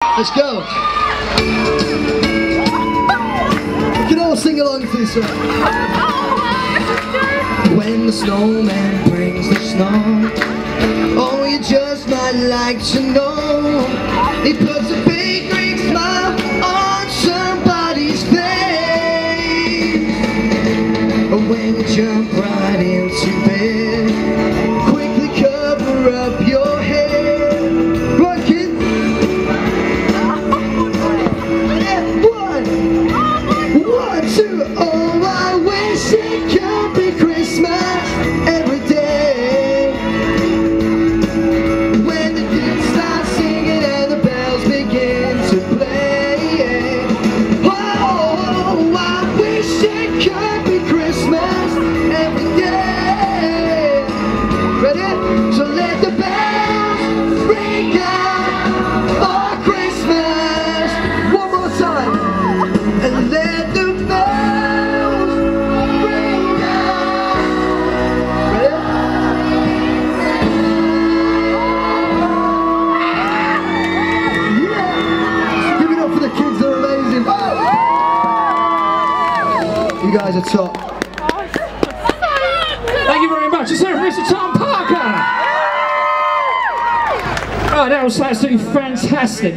Let's go. We can all sing along to this one. When the snowman brings the snow, oh, you just might like to know, he puts a big green smile on somebody's face. When you jump right into bed, quickly cover up your head. Run, kid. One, two, oh, I wish it could be Christmas every day. When the kids start singing and the bells begin to play. Oh, I wish it could be Christmas every day. Ready? So let the bells ring out for Christmas. One more time. And let the bells ring out. Ready? Yeah! Give it up for the kids, they're amazing. You guys are top. Thank you very much. It's there for Mr. Tom Parker. Oh, that was absolutely fantastic.